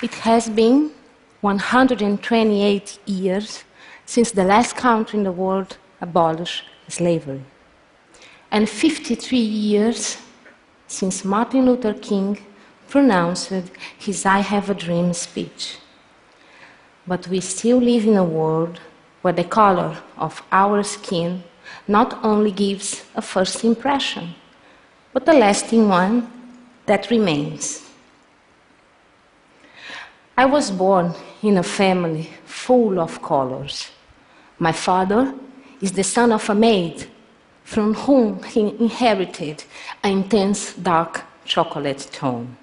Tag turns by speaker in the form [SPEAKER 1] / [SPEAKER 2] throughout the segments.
[SPEAKER 1] It has been 128 years since the last country in the world abolished slavery, and 53 years since Martin Luther King pronounced his I Have a Dream speech. But we still live in a world where the color of our skin not only gives a first impression, but a lasting one that remains. I was born in a family full of colors. My father is the son of a maid from whom he inherited an intense dark chocolate tone.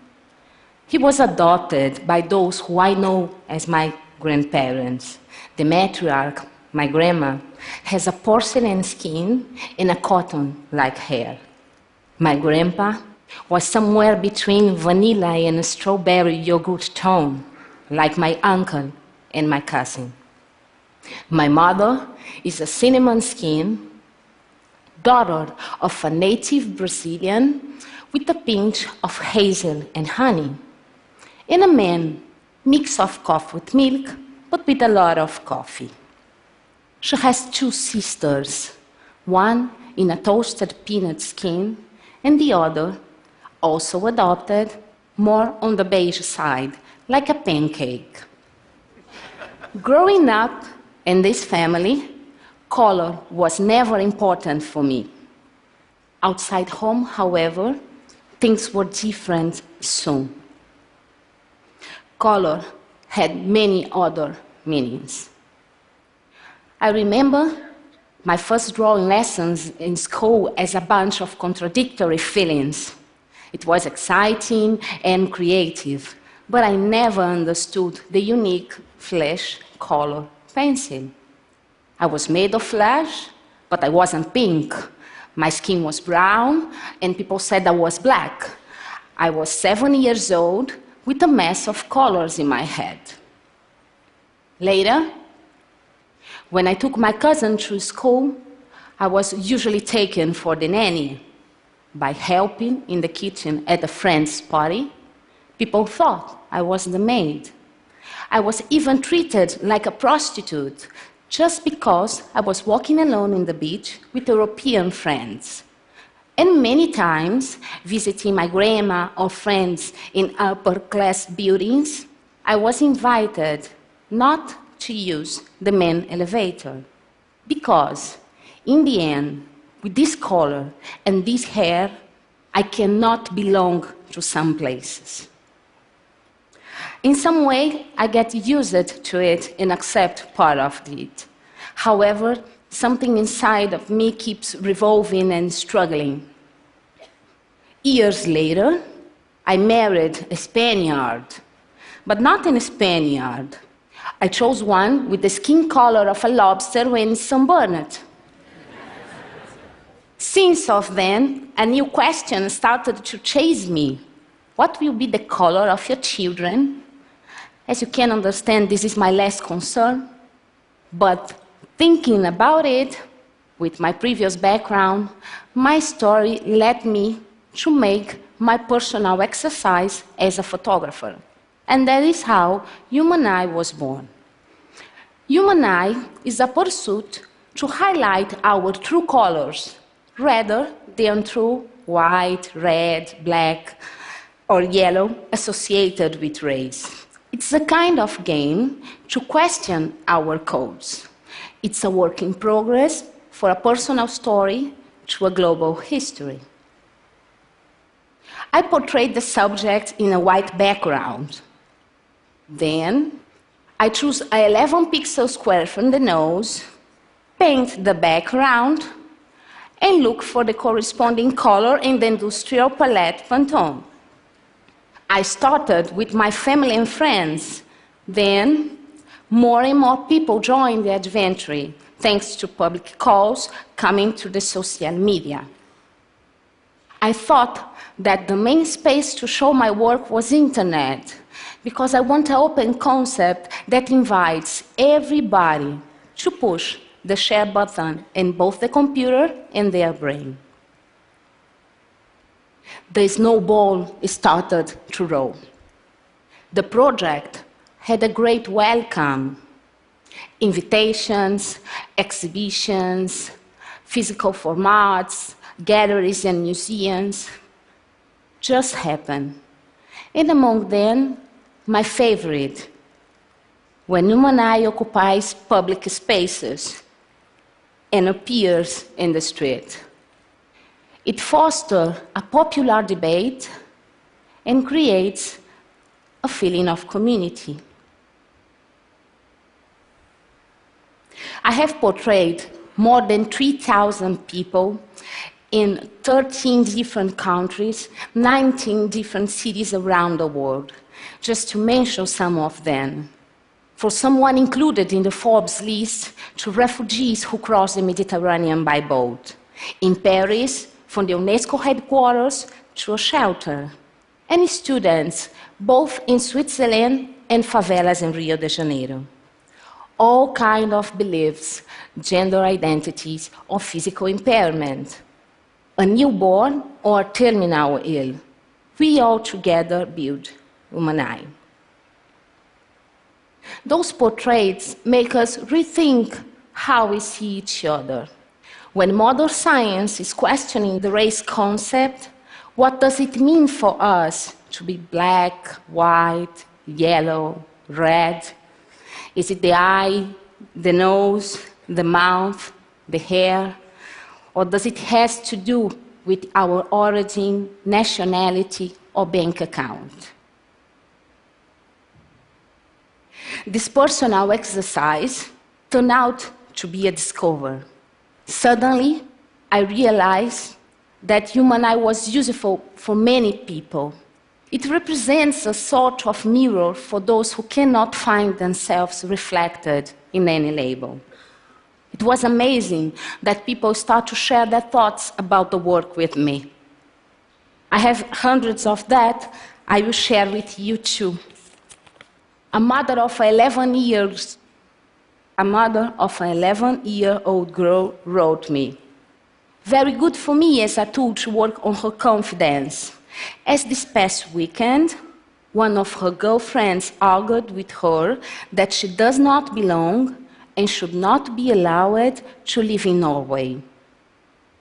[SPEAKER 1] He was adopted by those who I know as my grandparents. The matriarch, my grandma, has a porcelain skin and a cotton-like hair. My grandpa was somewhere between vanilla and a strawberry yogurt tone, like my uncle and my cousin. My mother is a cinnamon skin, daughter of a native Brazilian with a pinch of hazel and honey, and a man mix of coffee with milk, but with a lot of coffee. She has two sisters, one in a toasted peanut skin, and the other, also adopted, more on the beige side, like a pancake. Growing up in this family, color was never important for me. Outside home, however, things were different soon. Color had many other meanings. I remember my first drawing lessons in school as a bunch of contradictory feelings. It was exciting and creative, but I never understood the unique flesh color pencil. I was made of flesh, but I wasn't pink. My skin was brown, and people said I was black. I was 7 years old with a mess of colors in my head. Later, when I took my cousin through school, I was usually taken for the nanny. By helping in the kitchen at a friend's party, people thought I was the maid. I was even treated like a prostitute just because I was walking alone in the beach with European friends. And many times, visiting my grandma or friends in upper-class buildings, I was invited not to use the main elevator. Because, in the end, with this color and this hair, I cannot belong to some places. In some way, I get used to it and accept part of it. However, something inside of me keeps revolving and struggling. Years later, I married a Spaniard, but not a Spaniard. I chose one with the skin color of a lobster when sunburned. Since of then, a new question started to chase me. What will be the color of your children? As you can understand, this is my last concern. But thinking about it, with my previous background, my story led me to make my personal exercise as a photographer. And that is how Human Eye was born. Human Eye is a pursuit to highlight our true colors, rather than through white, red, black, or yellow associated with race. It's a kind of game to question our codes. It's a work in progress for a personal story to a global history. I portrayed the subject in a white background. Then, I choose an 11 pixel square from the nose, paint the background, and look for the corresponding color in the industrial palette Pantone. I started with my family and friends. Then, more and more people joined the adventure, thanks to public calls coming to the social media. I thought that the main space to show my work was internet, because I want an open concept that invites everybody to push the share button in both the computer and their brain. The snowball started to roll. The project had a great welcome. Invitations, exhibitions, physical formats, galleries and museums just happened. And among them, my favorite, when human eye occupies public spaces and appears in the street. It fosters a popular debate and creates a feeling of community. I have portrayed more than 3,000 people in 13 different countries, 19 different cities around the world, just to mention some of them. For someone included in the Forbes list, to refugees who cross the Mediterranean by boat. In Paris, from the UNESCO headquarters to a shelter. And students, both in Switzerland and favelas in Rio de Janeiro. All kinds of beliefs, gender identities, or physical impairment. A newborn or terminal ill. We all together build human eye. Those portraits make us rethink how we see each other. When modern science is questioning the race concept, what does it mean for us to be black, white, yellow, red? Is it the eye, the nose, the mouth, the hair? Or does it have to do with our origin, nationality, or bank account? This personal exercise turned out to be a discovery. Suddenly, I realized that human eye was useful for many people. It represents a sort of mirror for those who cannot find themselves reflected in any label. It was amazing that people start to share their thoughts about the work with me. I have hundreds of that I will share with you too. A mother of an 11-year-old girl wrote me, "Very good for me as a tool to work on her confidence. As this past weekend, one of her girlfriends argued with her that she does not belong and should not be allowed to live in Norway.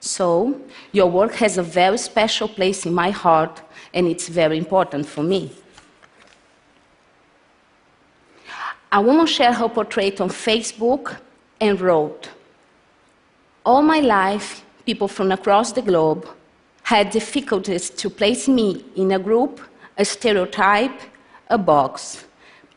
[SPEAKER 1] So, your work has a very special place in my heart, and it's very important for me." A woman shared her portrait on Facebook and wrote, "All my life, people from across the globe had difficulties to place me in a group, a stereotype, a box.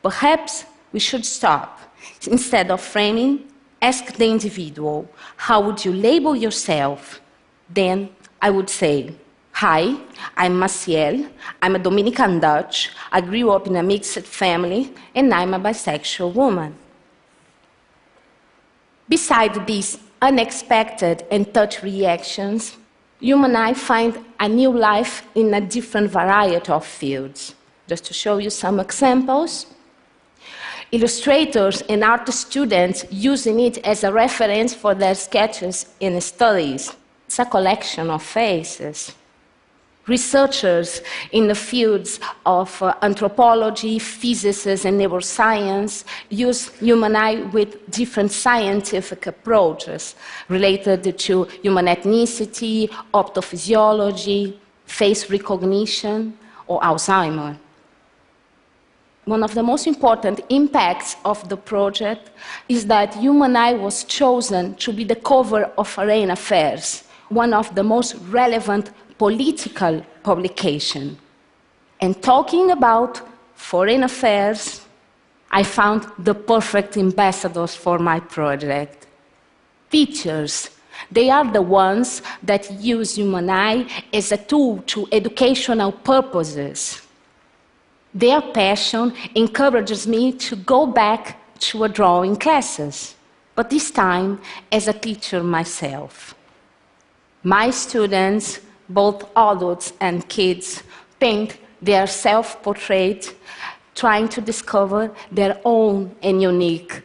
[SPEAKER 1] Perhaps we should stop. Instead of framing, ask the individual, how would you label yourself? Then I would say, hi, I'm Maciel, I'm a Dominican Dutch, I grew up in a mixed family, and I'm a bisexual woman." Besides these unexpected and touch reactions, human eye find a new life in a different variety of fields. Just to show you some examples, illustrators and art students using it as a reference for their sketches and studies. It's a collection of faces. Researchers in the fields of anthropology, physics, and neuroscience use human eye with different scientific approaches related to human ethnicity, optophysiology, face recognition, or Alzheimer's. One of the most important impacts of the project is that human eye was chosen to be the cover of Foreign Affairs, one of the most relevant political publication. And talking about foreign affairs, I found the perfect ambassadors for my project. Teachers, they are the ones that use human eye as a tool to educational purposes. Their passion encourages me to go back to a drawing classes, but this time as a teacher myself. My students, both adults and kids, paint their self-portrait, trying to discover their own and unique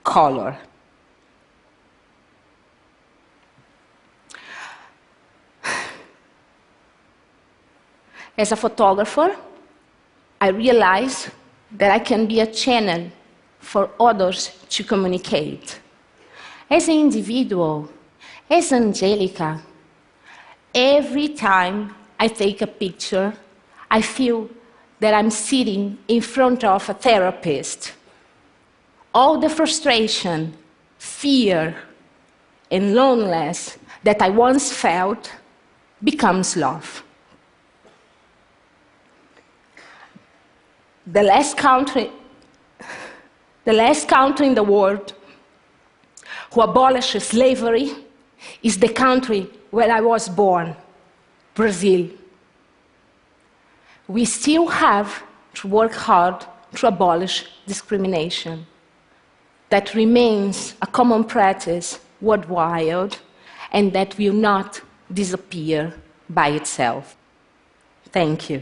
[SPEAKER 1] color. As a photographer, I realized that I can be a channel for others to communicate. As an individual, as Angellica, every time I take a picture, I feel that I'm sitting in front of a therapist. All the frustration, fear, and loneliness that I once felt becomes love. The last country in the world who abolished slavery is the country where I was born, Brazil. We still have to work hard to abolish discrimination. That remains a common practice worldwide, and that will not disappear by itself. Thank you.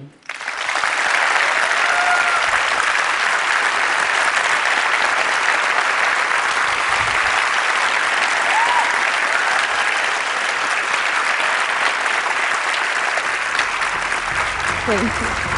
[SPEAKER 1] Thank you.